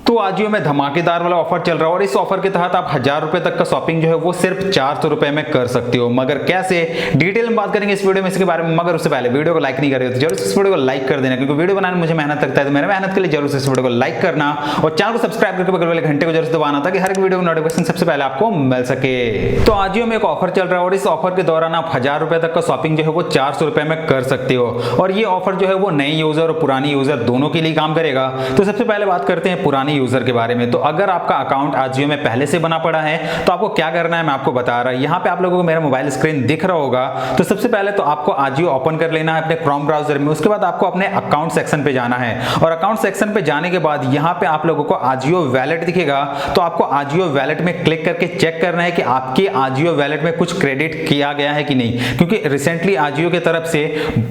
तो आजियो में धमाकेदार वाला ऑफर चल रहा है और इस ऑफर के तहत आप 1000 रुपए तक का शॉपिंग जो है वो सिर्फ 400 रुपए में कर सकते हो। मगर कैसे, डिटेल में बात करेंगे इस वीडियो में इसके बारे में। मगर उससे पहले वीडियो को लाइक नहीं कर रहे हो तो जरूर इस वीडियो को लाइक कर देना, क्योंकि वीडियो बनाने में मुझे मेहनत लगता है, तो मेरे मेहनत के लिए जरूर इस वीडियो को लाइक करना और चैनल को सब्सक्राइब करके बगल वाले घंटे को जरूर दबाना ताकि हर एक वीडियो की नोटिफिकेशन सबसे पहले आपको मिल सके। तो आजियो में एक ऑफर चल रहा है और इस ऑफर के दौरान आप 1000 रुपए तक का शॉपिंग जो है वो 400 रुपए में कर सकते हो। और ये ऑफर जो है वो नए यूजर और पुरानी यूजर दोनों के लिए काम करेगा। तो सबसे पहले बात करते हैं पुरानी यूजर के बारे में। तो अगर आपका अकाउंट आजियो में पहले से बना पड़ा है तो आपको क्या करना है मैं आपको बता रहा हूं। यहाँ पे आप लोगों को मेरा मोबाइल स्क्रीन दिख रहा होगा। तो सबसे पहले तो आपको आजियो ओपन कर लेना है अपने क्रोम ब्राउजर में। उसके बाद आपको अपने अकाउंट सेक्शन पे जाना है और अकाउंट सेक्शन पे जाने के बाद यहाँ पे आप लोगों को आजियो वैलेट दिखेगा। तो आपको आजियो वैलेट में क्लिक करके चेक करना है कि आपके आजियो वैलेट में कुछ क्रेडिट किया गया है कि नहीं, क्योंकि रिसेंटली आजियो की तरफ से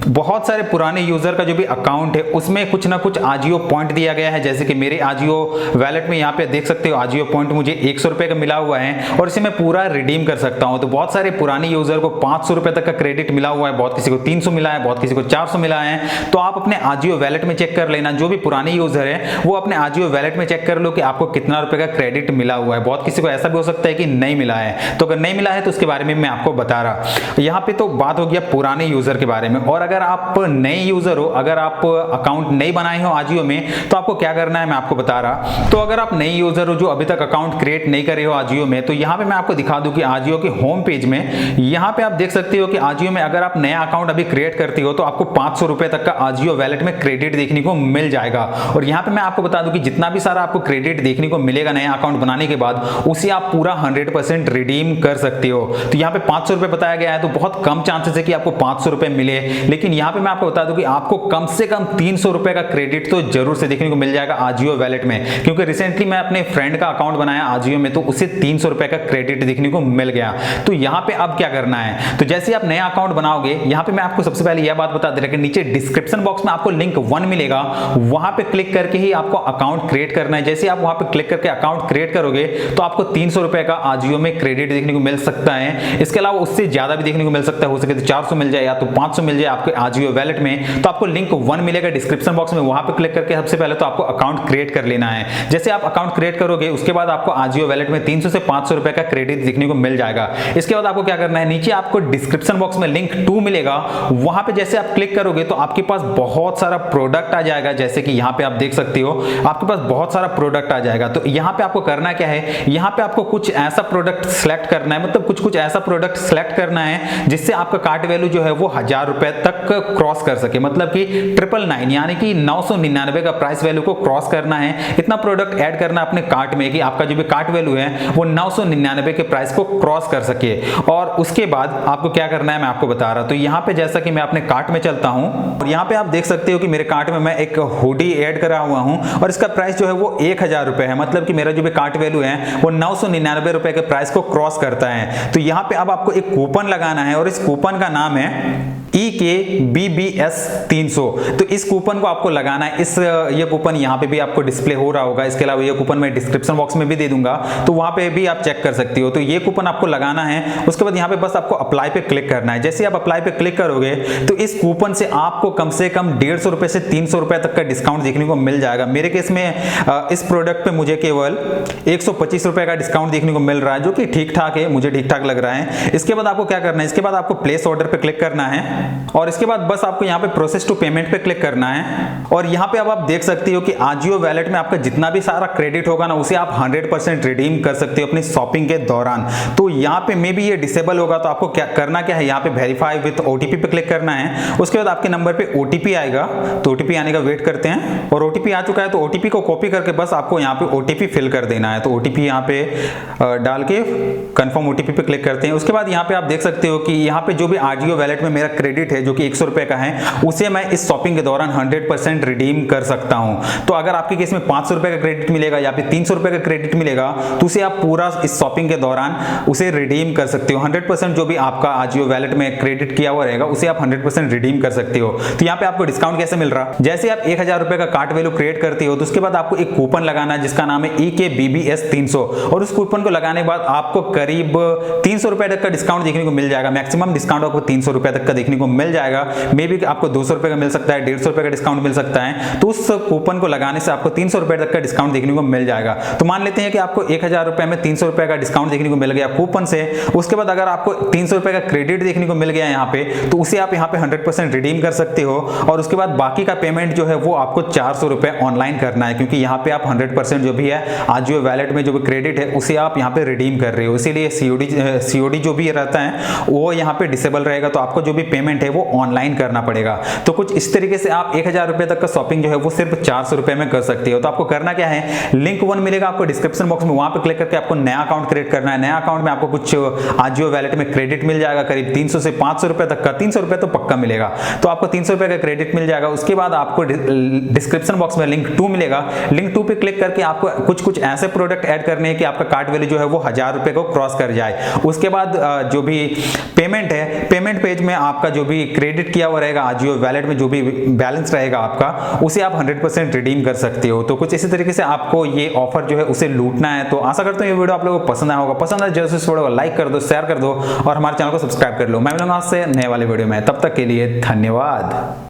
बहुत सारे पुराने यूजर का जो भी अकाउंट है उसमें कुछ ना कुछ आजियो पॉइंट दिया गया है। जैसे कि मेरे आजियो वैलेट में यहाँ पे देख सकते हो आजियो पॉइंट मुझे 100 रुपए का मिला हुआ है और इसे मैं पूरा रिडीम कर सकता हूं। तो बहुत सारे पुराने यूजर को 500 रुपए तक का क्रेडिट मिला हुआ है, बहुत किसी को 300 मिला है, बहुत किसी को 400 मिला है। तो आप अपने आजियो वैलेट में चेक कर लेना, जो भी पुराने यूजर है वो अपने आजियो वैलेट में चेक कर लो कि आपको कितना रुपए का क्रेडिट मिला हुआ है। बहुत किसी को ऐसा भी हो सकता है कि नहीं मिला है, तो अगर नहीं मिला है तो उसके बारे में मैं आपको बता रहा। यहाँ पे तो बात हो गया पुराने यूजर के बारे में। और अगर आप नए यूजर हो, अगर आप अकाउंट नहीं बनाए हो आजियो में, तो आपको क्या करना है मैं आपको बता रहा। तो अगर आप नए यूजर हो जो अभी तक अकाउंट क्रिएट नहीं करे हो आजियो में, तो यहाँ पे मैं आपको दिखा दूं कि आजियो के होम पेज में यहाँ पे आप देख सकते हो कि आजियो में अगर आप नया अकाउंट अभी क्रिएट करते हो तो आपको 500 रुपए तक का आजियो वैलेट में क्रेडिट देखने को मिल जाएगा। और यहाँ पे मैं आपको बता दूं कि जितना भी सारा आपको क्रेडिट देखने को मिलेगा नया अकाउंट बनाने के बाद, उसे आप पूरा 100% रिडीम कर सकते हो। तो यहाँ पे 500 रुपए बताया गया है, तो बहुत कम चांसेस है कि आपको 500 रुपए मिले। लेकिन यहाँ पे मैं आपको बता दूं कि आपको कम से कम 300 रुपए का क्रेडिट तो जरूर से देखने को मिल जाएगा आजियो वैलेट में, क्योंकि रिसेंटली मैं अपने फ्रेंड का अकाउंट बनाया आजियो में तो उसे 300 रुपए का क्रेडिट देखने को मिल गया। तो यहाँ पे अब क्या करना है, तो जैसे आप नया अकाउंट बनाओगे, यहाँ पे मैं आपको सबसे पहले यह बात बता दे रहा कि नीचे डिस्क्रिप्शन बॉक्स में आपको लिंक 1 मिलेगा, वहां पे क्लिक करके ही आपको अकाउंट क्रिएट करना है। जैसे आप वहां पे क्लिक करके अकाउंट क्रिएट करोगे तो आपको 300 रुपए का आजियो में क्रेडिट देखने को मिल सकता है। इसके अलावा उससे ज्यादा भी देखने को मिल सकता है, हो सके तो 400 मिल जाए या तो 500 मिल जाए आपके आजियो वैलेट में। तो आपको लिंक 1 मिलेगा डिस्क्रिप्शन बॉक्स में, वहां पे क्लिक करके सबसे पहले तो आपको अकाउंट क्रिएट कर लेना है। जैसे आप अकाउंट क्रिएट करोगे उसके बाद आपको आजियो वैलेट में 300 से 500 रुपए का क्रेडिट देखने को मिल जाएगा। इसके बाद आपको क्या करना है, नीचे आपको डिस्क्रिप्शन बॉक्स में लिंक 2 मिलेगा, वहां पे जैसे आप क्लिक करोगे तो आपके पास बहुत सारा प्रोडक्ट आ जाएगा। जैसे कि यहाँ पे आप देख सकते हो आपके पास बहुत सारा प्रोडक्ट आ जाएगा। तो यहाँ पे आपको करना क्या है, यहाँ पे आपको कुछ ऐसा प्रोडक्ट सेलेक्ट करना है, मतलब कुछ ऐसा प्रोडक्ट सेलेक्ट करना है जिससे आपका कार्ट वैल्यू जो है वो 1000 रुपए तक क्रॉस कर सके, मतलब कि 999 यानी कि 999 का प्राइस वैल्यू को क्रॉस करना है। इतना प्रोडक्ट ऐड करना अपने कार्ट में कि आपका जो भी कार्ट वैल्यू है वो 999 के प्राइस को क्रॉस कर सके। और उसके बाद आपको क्या करना है मैं आपको बता रहा। तो यहाँ पे जैसा कि मैं अपने कार्ट में चलता हूँ और यहाँ पे आप देख सकते हो कि मेरे कार्ट में मैं एक हुडी ऐड करा हुआ हूँ और इसका प्राइस जो है वो 1000 रुपए है, मतलब कि मेरा जो भी कार्ट वैल्यू है वो 999 रुपए के प्राइस को क्रॉस करता है। तो यहाँ पे अब आपको एक कूपन लगाना है और इस कूपन का नाम है EKBBS 300। तो इस कूपन को आपको लगाना है। ये कूपन यहाँ पे भी आपको डिस्प्ले हो रहा होगा। इसके अलावा ये कूपन मैं डिस्क्रिप्शन बॉक्स में भी दे दूंगा, तो वहां पे भी आप चेक कर सकते हो। तो ये कूपन आपको लगाना है। उसके बाद यहाँ पे बस आपको अप्लाई पे क्लिक करना है। जैसे आप अप्लाई पे क्लिक करोगे तो इस कूपन से आपको कम से कम 150 रुपए से 300 रुपए तक का डिस्काउंट देखने को मिल जाएगा। मेरे केस में इस प्रोडक्ट पे मुझे केवल 125 रुपए का डिस्काउंट देखने को मिल रहा है, जो कि ठीक ठाक है, मुझे ठीक ठाक लग रहा है। इसके बाद आपको क्या करना है, इसके बाद आपको प्लेस ऑर्डर पे क्लिक करना है और इसके बाद बस आपको यहाँ पे प्रोसेस टू पेमेंट पे क्लिक करना है। और यहाँ पे अब आप देख सकते हो कि आजियो वैलेट में आपका जितना भी सारा क्रेडिट होगा ना उसे आप 100% रिडीम कर सकते हो अपनी शॉपिंग के दौरान। तो यहाँ पे मे भी ये डिसेबल होगा, तो आपको क्या करना क्या है, यहाँ पे वेरीफाई विद ओटीपी पे क्लिक करना है। उसके बाद आपके नंबर पे ओटीपी आएगा, तो ओटीपी आने का वेट करते हैं। और ओटीपी आ चुका है तो ओटीपी को कॉपी करके बस आपको यहाँ पे ओटीपी फिल कर देना है। तो ओटीपी यहाँ पे डाल के कंफर्म ओटीपी पे क्लिक करते हैं। उसके बाद यहाँ पे आप देख सकते हो कि यहाँ पे जो भी आजियो वैलेट में मेरा क्रेडिट है जो कि 100 रुपए का है, उसे मैं इस शॉपिंग के दौरान 100% रिडीम कर सकता हूं। तो अगर आपके केस में 500 रुपए का क्रेडिट मिलेगा या फिर 300 रुपए का क्रेडिट मिलेगा तो उसे आप पूरा इस शॉपिंग के दौरान उसे रिडीम कर सकते हो। 100% जो भी आपका आजियो वैलेट में क्रेडिट किया हुआ रहेगा उसे आप 100% रिडीम कर सकते हो। तो यहाँ पे आपको डिस्काउंट कैसे मिल रहा, जैसे आप 1000 रुपए का कार्ट वैल्यू क्रिएट करते हो तो उसके बाद आपको एक कूपन लगाना है जिसका नाम है EKBBS 300 और उस कूपन को लगाने के बाद आपको करीब 300 रुपए तक का डिस्काउंट देखने को मिल जाएगा। मैक्सिमम डिस्काउंट आपको 300 रुपए तक का देखने को मिल जाएगा। मे बी आपको 200 रुपए का मिल सकता है, 150 रुपए का डिस्काउंट मिल सकता है। तो उस कूपन को लगाने से आपको 300 रुपए तक का डिस्काउंट देखने को मिल जाएगा। तो मान लेते हैं कि आपको 1000 रुपए में 300 रुपए का डिस्काउंट देखने को मिल गया कूपन से। उसके बाद अगर आपको 300 रुपए का क्रेडिट देखने को मिल गया यहाँ पे, तो उसे आप यहाँ पे 100% रिडीम कर सकते हो। और उसके बाद बाकी का पेमेंट जो है वो आपको 400 रुपए ऑनलाइन करना है, क्योंकि यहाँ पे आप 100% जो भी है आजियो वैलेट में जो भी क्रेडिट है उसे आप यहाँ पे रिडीम कर रहे हो। इसीलिए सीओडी जो भी रहता है वो यहाँ पे डिसेबल रहेगा। तो आपको जो भी पेमेंट है वो ऑनलाइन करना पड़ेगा। तो कुछ इस तरीके से आप 1000 रुपए तक का शॉपिंग जो है वो सिर्फ 400 रुपए में कर सकते हो। तो आपको करना क्या है, लिंक 1 मिलेगा आपको डिस्क्रिप्शन बॉक्स में, वहां पे क्लिक करके आपको नया अकाउंट क्रिएट करना है। नया अकाउंट में आपको कुछ आजियो वैलेट में क्रेडिट मिल जाएगा करीब 300 से 500 रुपए तक का। 300 रुपए तो पक्का मिलेगा। तो आपको 300 रुपए का क्रेडिट मिल जाएगा। उसके बाद आपको डिस्क्रिप्शन बॉक्स में लिंक 2 मिलेगा। लिंक 2 पे क्लिक करके आपको कुछ ऐसे प्रोडक्ट ऐड करने हैं कि आपका कार्ट वैल्यू जो है वो 1000 रुपए को क्रॉस कर जाए। उसके बाद जो भी पेमेंट है, पेमेंट पेज में आपका जो भी क्रेडिट किया हुआ रहेगा आजियो वैलेट में, जो भी बैलेंस रहेगा आपका, उसे आप 100% रिडीम कर सकते हो। तो कुछ इसी तरीके से आपको ये ऑफर जो है उसे लूटना है। तो आशा करता हूं ये वीडियो आप लोगों को पसंद आया होगा। पसंद आए जल्द से इस वीडियो को लाइक कर दो, शेयर कर दो और हमारे चैनल को सब्सक्राइब कर लो। मैं मिलूंगा आपसे नए वाले वीडियो में, तब तक के लिए धन्यवाद।